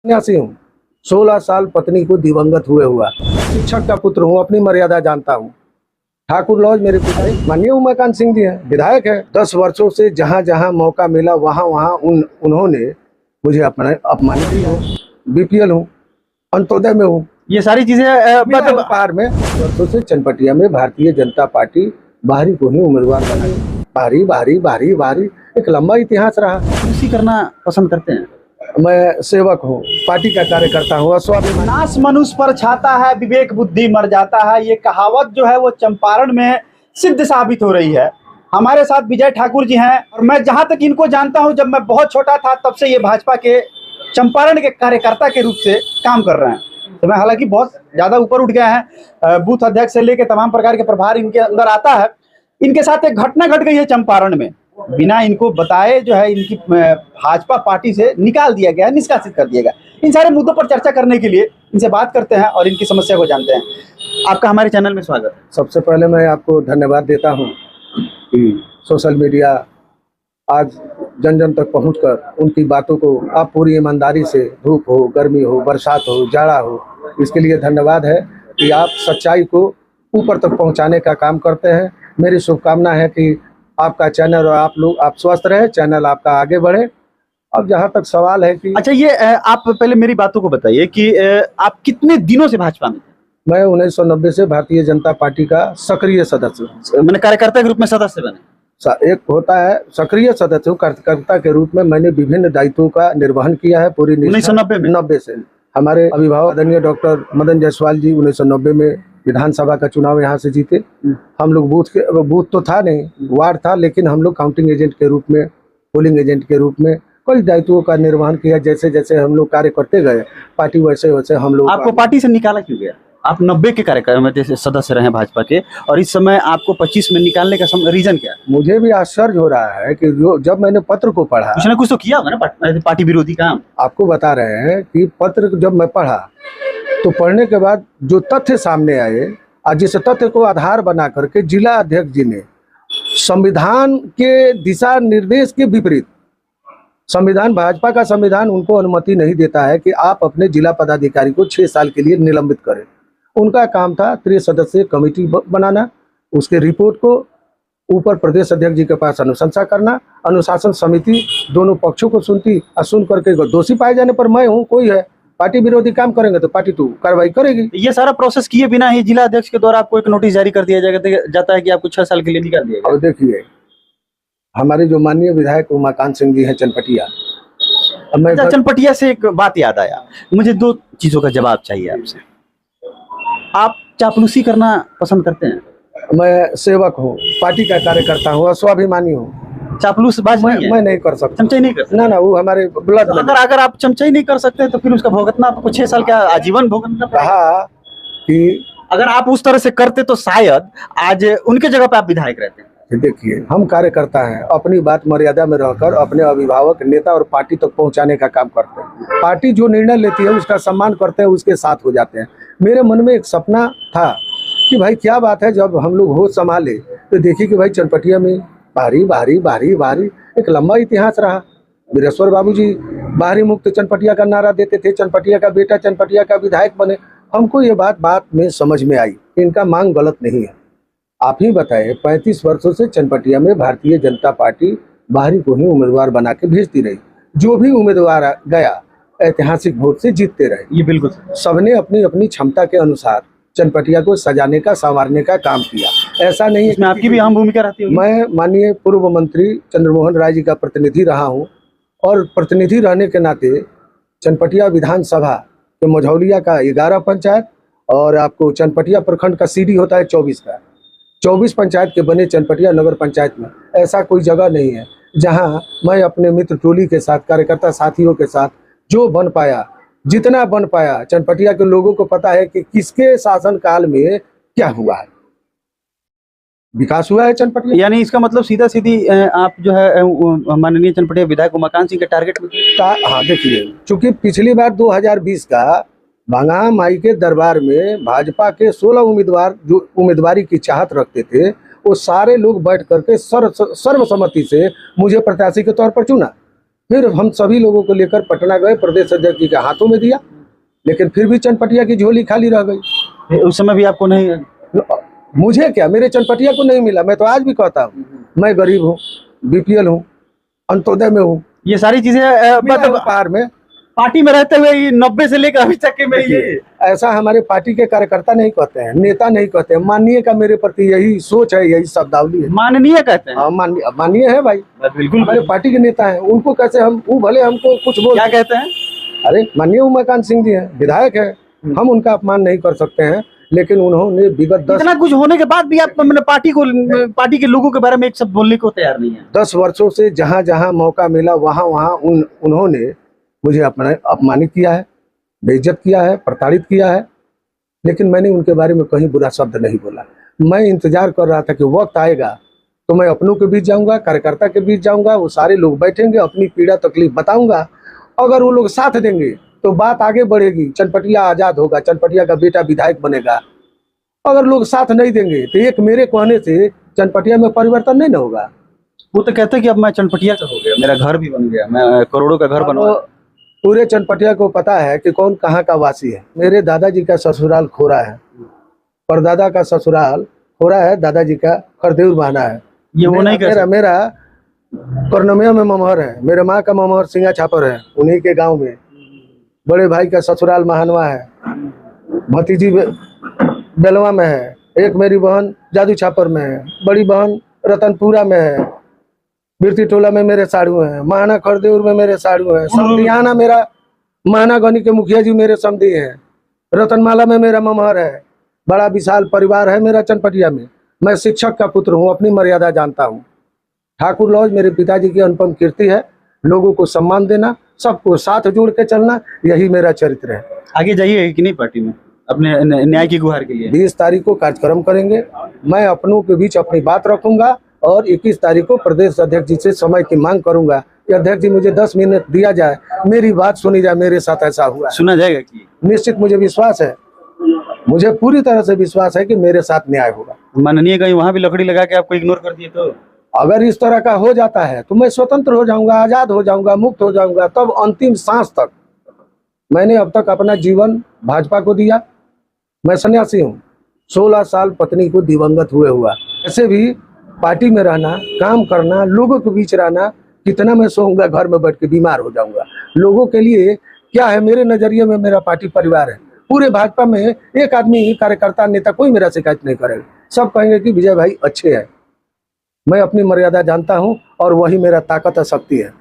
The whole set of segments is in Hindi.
सन्यासी हूँ। 16 साल पत्नी को दिवंगत हुए हुआ, शिक्षक का पुत्र हूँ, अपनी मर्यादा जानता हूँ। ठाकुर लॉज मेरे पिता माननीय उमाकांत सिंह जी हैं, विधायक है। 10 वर्षों से जहाँ जहाँ मौका मिला वहाँ वहाँ उन्होंने मुझे अपमानित किया। बीपीएल हूँ, अंत्योदय में हूँ, ये सारी चीजें मतलब पार में वर्षों से चनपटिया में भारतीय जनता पार्टी बाहरी को ही उम्मीदवार बनाई। बाहरी एक लंबा इतिहास रहा। कुर्सी करना पसंद करते हैं। मैं सेवक हूँ, पार्टी का कार्यकर्ता हूँ। स्वाभिमान नाश मनुष्य पर छाता है, विवेक बुद्धि मर जाता है। ये कहावत जो है वो चंपारण में सिद्ध साबित हो रही है। हमारे साथ विजय ठाकुर जी हैं और मैं जहां तक इनको जानता हूं, जब मैं बहुत छोटा था तब से ये भाजपा के चंपारण के कार्यकर्ता के रूप से काम कर रहे हैं। तो मैं हालांकि बहुत ज़्यादा ऊपर उठ गया है, बूथ अध्यक्ष से लेकर तमाम प्रकार के प्रभार इनके अंदर आता है। इनके साथ एक घटना घट गई है चंपारण में, बिना इनको बताए जो है इनकी भाजपा पार्टी से निकाल दिया गया है, निष्कासित कर दिया गया। इन सारे मुद्दों पर चर्चा करने के लिए इनसे बात करते हैं और इनकी समस्या को जानते हैं। आपका हमारे चैनल में स्वागत है। सबसे पहले मैं आपको धन्यवाद देता हूं कि सोशल मीडिया आज जन जन तक पहुंचकर उनकी बातों को आप पूरी ईमानदारी से, धूप हो, गर्मी हो, बरसात हो, जाड़ा हो, इसके लिए धन्यवाद है कि आप सच्चाई को ऊपर तक पहुंचाने का काम करते हैं। मेरी शुभकामना है कि आपका चैनल और आप स्वस्थ रहे, चैनल आपका आगे बढ़े। अब जहाँ तक सवाल है कि अच्छा, ये आप पहले मेरी बातों को बताइए कि आप कितने दिनों से भाजपा में? मैं 1990 से भारतीय जनता पार्टी का सक्रिय सदस्य हूँ। मैंने कार्यकर्ता के रूप में सदस्य बने। एक होता है सक्रिय सदस्य हूँ, कार्यकर्ता के रूप में मैंने विभिन्न दायित्वों का निर्वहन किया है पूरी 1990 से। हमारे अभिभावक आदरणीय डॉक्टर मदन जायसवाल जी 1990 में विधानसभा का चुनाव यहाँ से जीते। हम लोग बूथ तो था नहीं, वार्ड था, लेकिन हम लोग काउंटिंग एजेंट के रूप में, पोलिंग एजेंट के रूप में कई दायित्वों का निर्वहन किया। जैसे जैसे हम लोग कार्य करते गए पार्टी, वैसे वैसे हम लोग। आपको पार्टी से निकाला क्यों गया? आप 90 के कार्यक्रम में सदस्य रहे भाजपा के, और इस समय आपको 25 में निकालने का रीजन क्या है? मुझे भी आश्चर्य हो रहा है कि जब मैंने पत्र को पढ़ा, कुछ ना कुछ तो किया होगा ना पार्टी विरोधी काम। आपको बता रहे हैं कि पत्र जब मैं पढ़ा तो पढ़ने के बाद जो तथ्य सामने आए और जिस तथ्य को आधार बना करके जिला अध्यक्ष जी ने संविधान के दिशा निर्देश के विपरीत, संविधान, भाजपा का संविधान उनको अनुमति नहीं देता है कि आप अपने जिला पदाधिकारी को 6 साल के लिए निलंबित करें। उनका काम था 3 सदस्यीय कमेटी बनाना, उसके रिपोर्ट को ऊपर प्रदेश अध्यक्ष जी के पास अनुशंसा करना, अनुशासन समिति दोनों पक्षों को सुनती और सुन करके दोषी पाए जाने पर मैं हूँ, कोई है पार्टी विरोधी काम करेंगे तो पार्टी तो कार्रवाई करेगी। ये सारा प्रोसेस किए बिना ही जिला अध्यक्ष के द्वारा आपको एक नोटिस जारी कर दिया जाता है कि आपको 6 साल के लिए निकाल दिया जाएगा। और देखिए, हमारे जो माननीय विधायक उमाकांत सिंह जी हैं चनपटिया, चनपटिया से एक बात याद आया, मुझे 2 चीजों का जवाब चाहिए आपसे। आप चापलूसी करना पसंद करते हैं? मैं सेवक हूँ, पार्टी का कार्यकर्ता हूँ और स्वाभिमानी हूँ। चापलूस मैं नहीं कर सकता, चमचाई नहीं कर सकता। ना वो हमारे ब्लड में। अगर आप चमचाई नहीं कर सकते तो फिर उसका भुगतना आपको 6 साल का आजीवन भुगतना कहा कि अगर आप उस तरह से करते तो शायद आज उनके जगह पे आप विधायक रहते हैं। देखिए, हम कार्यकर्ता हैं, अपनी बात मर्यादा में रहकर अपने अभिभावक, नेता और पार्टी तक पहुंचाने का काम करते हैं। पार्टी जो निर्णय लेती है उसका सम्मान करते हैं, उसके साथ हो जाते हैं। मेरे मन में एक सपना था कि भाई क्या बात है, जब हम लोग होश संभाले तो देखिए कि भाई चनपटिया में बाहरी एक लंबा इतिहास रहा। वीरेश्वर बाबूजी बाहरी मुक्त चनपटिया का नारा देते थे, चनपटिया का बेटा चनपटिया का विधायक बने। हमको ये बात में समझ में आई, इनका मांग गलत नहीं है। आप ही बताए, 35 वर्षों से चनपटिया में भारतीय जनता पार्टी बाहरी को ही उम्मीदवार बना के भेजती रही। जो भी उम्मीदवार गया ऐतिहासिक वोट से जीतते रहे। ये बिल्कुल सबने अपनी अपनी क्षमता के अनुसार चनपटिया को सजाने का, संवारने का काम किया। ऐसा नहीं है, आपकी भी अहम भूमिका रहती है। मैं माननीय पूर्व मंत्री चंद्रमोहन राय जी का प्रतिनिधि रहा हूं और प्रतिनिधि रहने के नाते चनपटिया विधानसभा के मझौलिया का 11 पंचायत और आपको चनपटिया प्रखंड का सीडी होता है 24 का, 24 पंचायत के बने चनपटिया नगर पंचायत में ऐसा कोई जगह नहीं है जहां मैं अपने मित्र टोली के साथ, कार्यकर्ता साथियों के साथ जो बन पाया, जितना बन पाया। चनपटिया के लोगों को पता है कि किसके शासन काल में क्या हुआ है, विकास हुआ है चनपटिया। यानी इसका मतलब सीधा सीधी आप जो है माननीय चनपटिया विधायक उमाकांत सिंह के टारगेट में। हाँ देखिए, चूंकि पिछली बार 2020 का भांगा माई के दरबार में भाजपा के 16 उम्मीदवार जो उम्मीदवारी की चाहत रखते थे, वो सारे लोग बैठ करके सर्वसम्मति से मुझे प्रत्याशी के तौर पर चुना। फिर हम सभी लोगों को लेकर पटना गए, प्रदेश अध्यक्ष जी के हाथों में दिया, लेकिन फिर भी चनपटिया की झोली खाली रह गई। उस समय भी आपको नहीं? मुझे क्या, मेरे चनपटिया को नहीं मिला। मैं तो आज भी कहता हूँ, मैं गरीब हूँ, बीपीएल हूँ, अंत्योदय में हूँ, ये सारी चीजें मतलब पार में पार्टी में रहते हुए 90 से लेकर अभी तक के में ये ऐसा हमारे पार्टी के कार्यकर्ता नहीं कहते हैं, नेता नहीं कहते हैं। माननीय का मेरे प्रति यही सोच है, यही शब्दावली है। माननीय कहते हैं? हाँ, माननीय है भाई, बिल्कुल हमारे पार्टी के नेता हैं। उनको कैसे हम, वो भले हमको कुछ बोल, क्या कहते हैं? अरे माननीय उमाकांत सिंह जी हैं, विधायक है, हम उनका अपमान नहीं कर सकते हैं, लेकिन उन्होंने विगत इतना कुछ होने के बाद भी आप मैंने पार्टी के लोगों के बारे में एक शब्द बोलने को तैयार नहीं है। 10 वर्षों से जहां जहां मौका मिला वहां वहां उन्होंने मुझे अपमानित किया है, बेइज्जत किया है, प्रताड़ित किया है, लेकिन मैंने उनके बारे में कहीं बुरा शब्द नहीं बोला। मैं इंतजार कर रहा था कि वक्त आएगा तो मैं अपनों के बीच जाऊंगा, कार्यकर्ता के बीच जाऊंगा, वो सारे लोग बैठेंगे, अपनी पीड़ा तकलीफ बताऊंगा। अगर वो लोग साथ देंगे तो बात आगे बढ़ेगी, चनपटिया आजाद होगा, चनपटिया का बेटा विधायक बनेगा। अगर लोग साथ नहीं देंगे तो एक मेरे कहने से चनपटिया में परिवर्तन नहीं ना होगा। वो तो कहते हैं कि अब मैं चनपटिया का हो गया, मेरा घर भी बन गया, मैं करोड़ों का घर बनवा। पूरे चनपटिया को पता है कि कौन कहाँ का वासी है। मेरे दादाजी का ससुराल खोरा है, परदादा का ससुराल खोरा है, दादाजी का खरदेउर बहाना है। ये वो नहीं मेरा मेरा करनमिया में ममहर है, मेरे माँ का ममहर सिंगा छापर है, उन्हीं के गांव में। बड़े भाई का ससुराल महानवा है, भतीजी बेलवा में है, एक मेरी बहन जादू छापर में है, बड़ी बहन रतनपुरा में है, बिरती टोला में मेरे साड़ू हैं, महाना खरदेउर में मेरे साड़ू हैं, समधियाना मेरा महाना गनी के मुखिया जी मेरे समधी हैं, रतनमाला में मेरा ममहर है। बड़ा विशाल परिवार है मेरा चनपटिया में। मैं शिक्षक का पुत्र हूँ, अपनी मर्यादा जानता हूँ। ठाकुर लॉज मेरे पिताजी की अनुपम कीर्ति है। लोगों को सम्मान देना, सबको साथ जोड़ के चलना, यही मेरा चरित्र है। आगे जाइए कि नहीं पार्टी में अपने न्याय की गुहार के लिए? 20 तारीख को कार्यक्रम करेंगे, मैं अपनों के बीच अपनी बात रखूंगा और 21 तारीख को प्रदेश अध्यक्ष जी से समय की मांग करूंगा कि अध्यक्ष जी मुझे 10 मिनट दिया जाए, मेरी बात सुनी जाए, मेरे साथ ऐसा हुआ। सुना जाएगा कि? निश्चित मुझे विश्वास है, मुझे पूरी तरह से विश्वास है कि मेरे साथ न्याय होगा। माननीय कहीं वहां भी लकड़ी लगा के आपको इग्नोर कर दिए तो? अगर इस तरह का हो जाता है तो मैं स्वतंत्र हो जाऊंगा, आजाद हो जाऊंगा, मुक्त हो जाऊंगा, तब अंतिम सांस तक। मैंने अब तक अपना जीवन भाजपा को दिया। मैं सन्यासी हूँ, 16 साल पत्नी को दिवंगत हुए हुआ। ऐसे भी पार्टी में रहना, काम करना, लोगों के बीच रहना, कितना मैं सोऊंगा घर में बैठ के, बीमार हो जाऊंगा। लोगों के लिए क्या है, मेरे नजरिए में मेरा पार्टी परिवार है। पूरे भाजपा में एक आदमी कार्यकर्ता नेता कोई मेरा शिकायत नहीं करेगा, सब कहेंगे कि विजय भाई अच्छे हैं। मैं अपनी मर्यादा जानता हूं और वही मेरा ताकत और शक्ति है।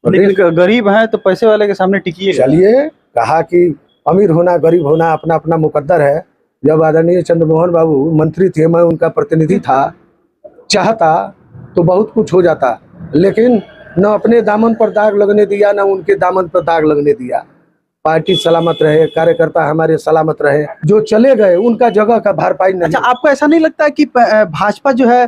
लेकिन गरीब है तो पैसे वाले के सामने टिकिए। चलिए, कहा कि अमीर होना गरीब होना अपना अपना मुकद्दर है। जब आदरणीय चंद्रमोहन बाबू मंत्री थे, मैं उनका प्रतिनिधि था, चाहता तो बहुत कुछ हो जाता, लेकिन न अपने दामन पर दाग लगने दिया, न उनके दामन पर दाग लगने दिया। पार्टी सलामत रहे, कार्यकर्ता हमारे सलामत रहे। जो चले गए उनका जगह का भरपाई नहीं। अच्छा, आपको ऐसा नहीं लगता कि भाजपा जो है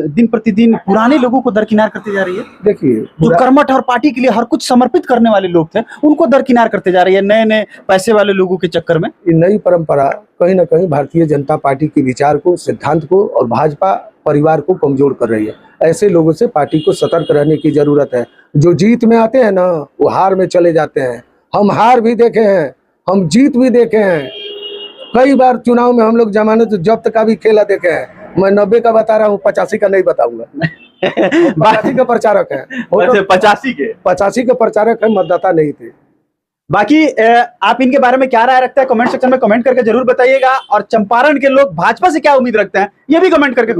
दिन प्रतिदिन पुराने लोगों को दरकिनार करते जा रही है? देखिए, जो कर्मठ और पार्टी के लिए हर कुछ समर्पित करने वाले लोग थे, उनको दरकिनार करते जा रही है नए नए पैसे वाले लोगों के चक्कर में। ये नई परंपरा कहीं ना कहीं भारतीय जनता पार्टी के विचार को, सिद्धांत को और भाजपा परिवार को कमजोर कर रही है। ऐसे लोगों से पार्टी को सतर्क रहने की जरूरत है। जो जीत में आते हैं ना, वो हार में चले जाते हैं। हम हार भी देखे हैं, हम जीत भी देखे हैं। कई बार चुनाव में हम लोग जमानत जब्त का भी खेला देखे हैं। मैं 90 का बता रहा हूँ, 85 का नहीं बताऊंगा। 85 के प्रचारक है, 85 के प्रचारक है, मतदाता नहीं थे। बाकी आप इनके बारे में क्या राय रखते हैं, कमेंट सेक्शन में कमेंट करके जरूर बताइएगा। और चंपारण के लोग भाजपा से क्या उम्मीद रखते हैं, ये भी कमेंट करके